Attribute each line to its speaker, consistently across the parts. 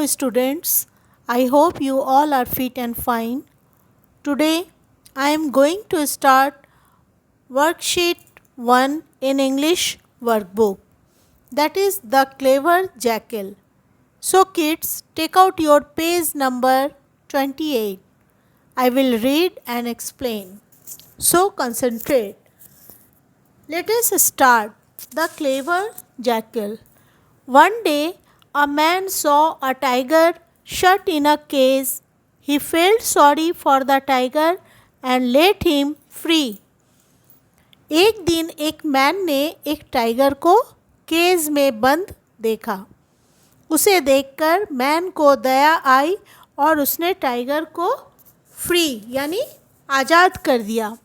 Speaker 1: students. I hope you all are fit and fine. Today I am going to start worksheet 1 in English workbook, that is The Clever Jackal. So kids, take out your page number 28. I will read and explain. So concentrate. Let us start. The Clever Jackal. One day, a man saw a tiger shut in a cage. He felt sorry for the tiger and let him free. एक दिन एक man ने एक tiger को cage में बंद देखा। उसे देखकर मैन को दया आई और उसने टाइगर को फ्री यानी आज़ाद कर दिया।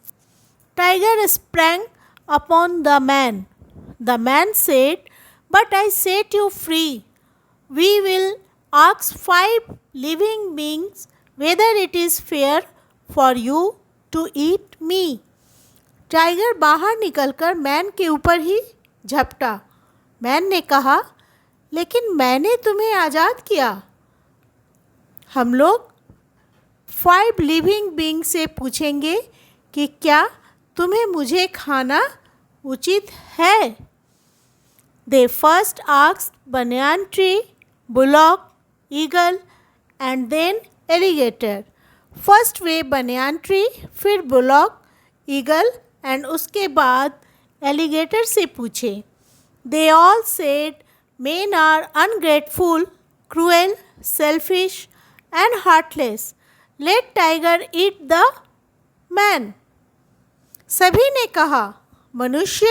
Speaker 1: Tiger sprang upon the man. The man said, "But I set you free. We will ask 5 living beings whether it is fair for you to eat me." Tiger बाहर निकलकर man के ऊपर ही झपटा। Man ने कहा, लेकिन मैंने तुम्हें आज़ाद किया। हम लोग 5 लिविंग बीइंग से पूछेंगे कि क्या तुम्हें मुझे खाना उचित है। They first asked banyan tree, bullock, eagle and then alligator. First way banyan tree, फिर bullock, eagle and उसके बाद alligator से पूछे। They all said men are ungrateful, cruel, selfish and heartless. Let tiger eat the man. सभी ने कहा मनुष्य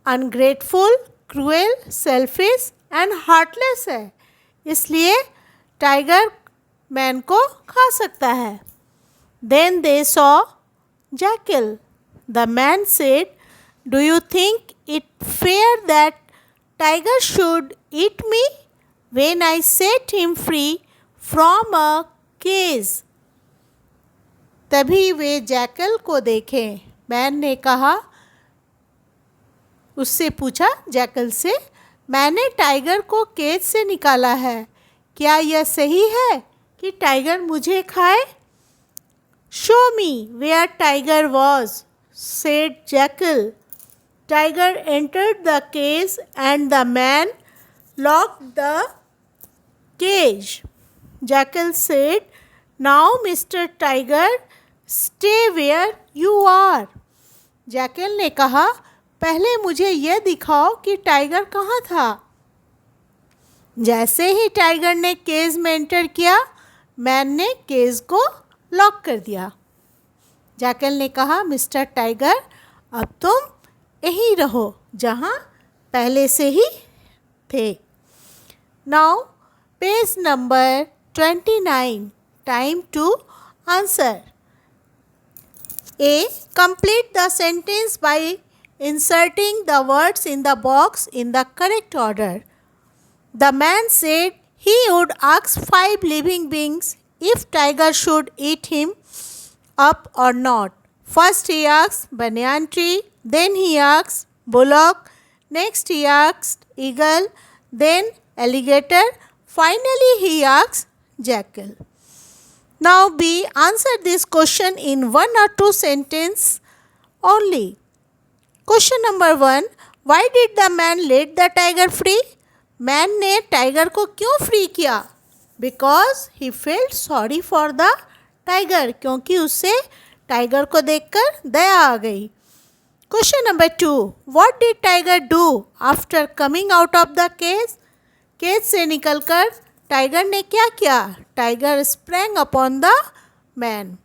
Speaker 1: ungrateful, cruel, selfish and heartless है, इसलिए टाइगर मैन को खा सकता है। Then they saw jackal. The man said, do you think it fair that tiger should eat me when I set him free from a cage. तभी वे jackal को देखें। मैन ने कहा, उससे पूछा जैकल से, मैंने टाइगर को केज से निकाला है, क्या यह सही है कि टाइगर मुझे खाए? Show me where tiger was, said jackal. Tiger entered the cage and the man locked the cage. Jackal said, now mister tiger stay where you are. Jackal ने कहा, पहले मुझे यह दिखाओ कि टाइगर कहाँ था। जैसे ही टाइगर ने केज में एंटर किया, मैन ने केज को लॉक कर दिया। जैकल ने कहा, मिस्टर टाइगर, अब तुम यहीं रहो जहाँ पहले से ही थे। Now page number 29. Time to answer. A. Complete the sentence by inserting the words in the box in the correct order. The man said he would ask 5 living beings if tiger should eat him up or not. First he asked banyan tree, then he asked bullock, next he asked eagle, then alligator, finally he asked jackal. Now B. Answer this question in 1 or 2 sentences only. Question number 1. Why did the man let the tiger free? Man ने tiger को क्यों free किया? Because he felt sorry for the tiger. क्योंकि उससे tiger को देखकर दया आ गई. Question number 2. What did tiger do after coming out of the cage? Cage से निकलकर टाइगर ने क्या किया? Tiger sprang upon the man.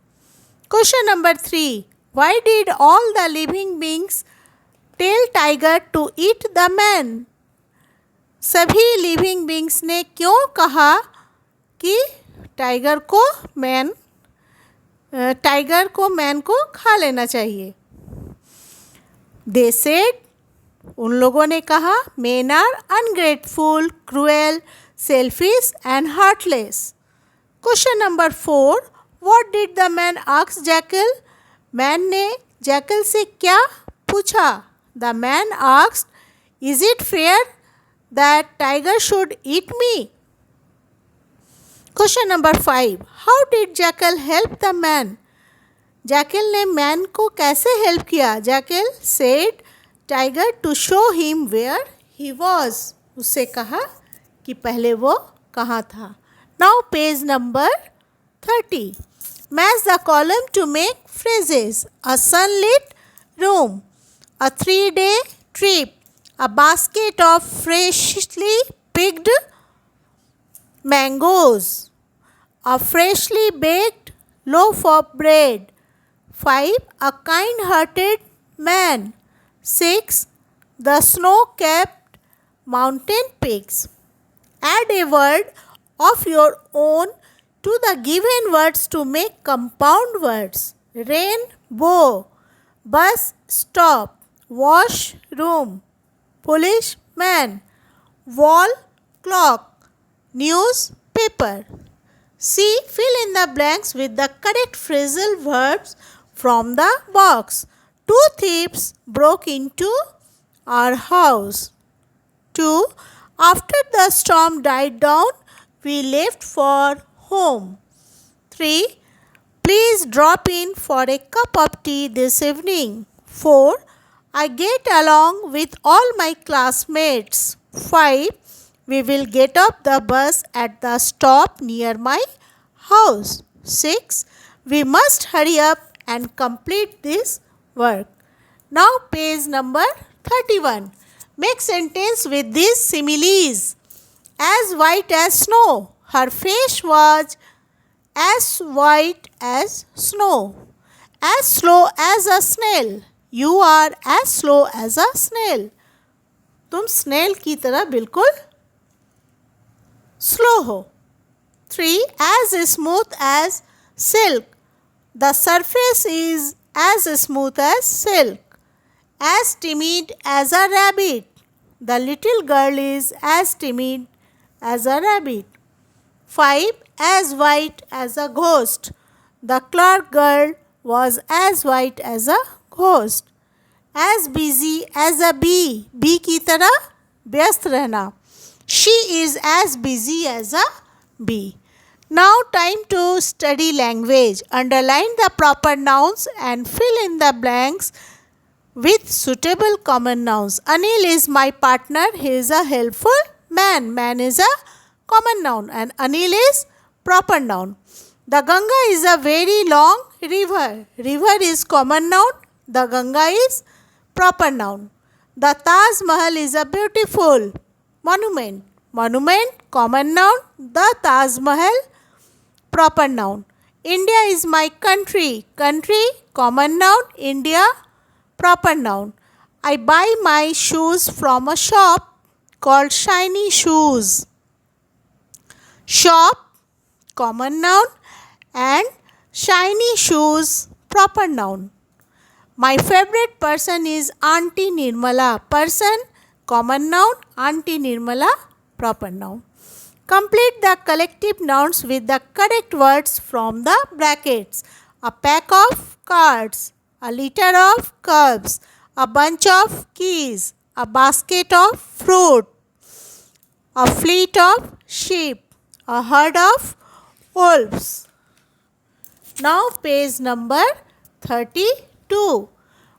Speaker 1: Question number 3. Why did all the living beings tell tiger to eat the man? सभी living beings ने क्यों कहा कि टाइगर को मैन को खा लेना चाहिए? They said, उन लोगों ने कहा, men are ungrateful, cruel, selfish and heartless. Question number 4. What did the man ask jackal? Man ने जैकल से क्या पूछा? The man asked, is it fair that tiger should eat me? Question number 5. How did Jackal help the man? Jackal ने man को कैसे help किया? Jackal said tiger to show him where he was. उससे कहा कि पहले वो कहाँ था. Now page number 30. Match the column to make phrases. A sunlit room, a 3-day trip, a basket of freshly picked mangoes, a freshly baked loaf of bread. 5. A kind-hearted man. 6. The snow-capped mountain peaks. Add a word of your own to the given words to make compound words. Rain, bow, bus, stop, wash, room, policeman, wall, clock, newspaper. C. Fill in the blanks with the correct phrasal verbs from the box. 2 thieves broke into our house. 2. After the storm died down, we left for home. 3. Please drop in for a cup of tea this evening. 4. I get along with all my classmates. 5. We will get off the bus at the stop near my house. 6. We must hurry up and complete this work. Now page number 31. Make sentence with these similes. As white as snow. Her face was as white as snow. As slow as a snail. You are as slow as a snail. तुम snail की तरह बिल्कुल slow हो. 3. As smooth as silk. The surface is as smooth as silk. As timid as a rabbit. The little girl is as timid as a rabbit. 5. As white as a ghost. The clerk girl was as white as a ghost. As busy as a bee. Bee की तरह व्यस्त रहना. She is as busy as a bee. Now time to study language. Underline the proper nouns and fill in the blanks with suitable common nouns. Anil is my partner. He is a helpful man. Man is a common noun and Anil is proper noun. The Ganga is a very long river. River is common noun. The Ganga is proper noun. The Taj Mahal is a beautiful monument. Monument, common noun. The Taj Mahal, proper noun. India is my country. Country, common noun. India, proper noun. I buy my shoes from a shop called Shiny Shoes. Shop, common noun, and shiny shoes, proper noun. My favorite person is Auntie Nirmala. Person, common noun. Auntie Nirmala, proper noun. Complete the collective nouns with the correct words from the brackets. A pack of cards, a litter of cubs, a bunch of keys, a basket of fruit, a fleet of sheep, a herd of wolves. Now page number 32.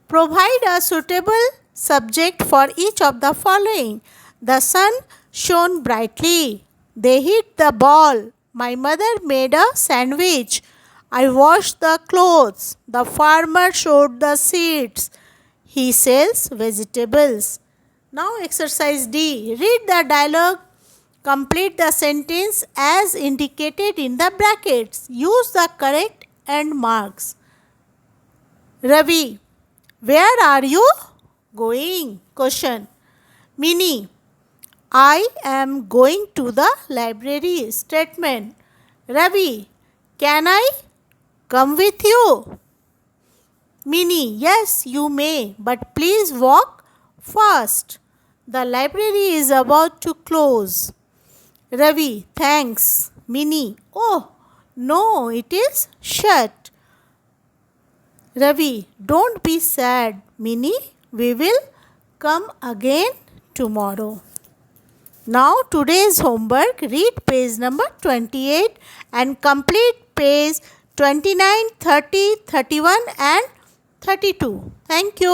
Speaker 1: Provide a suitable subject for each of the following. The sun shone brightly. They hit the ball. My mother made a sandwich. I washed the clothes. The farmer sowed the seeds. He sells vegetables. Now exercise D. Read the dialogue. Complete the sentence as indicated in the brackets. Use the correct end marks. Ravi, where are you going? Question. Mini, I am going to the library. Statement. Ravi, can I come with you? Mini, yes, you may, but please walk fast. The library is about to close. Ravi, thanks. Mini, oh, no, it is shut. Ravi, don't be sad. Mini, we will come again tomorrow. Now today's homework, read page number 28 and complete page 29, 30, 31 and 32. Thank you.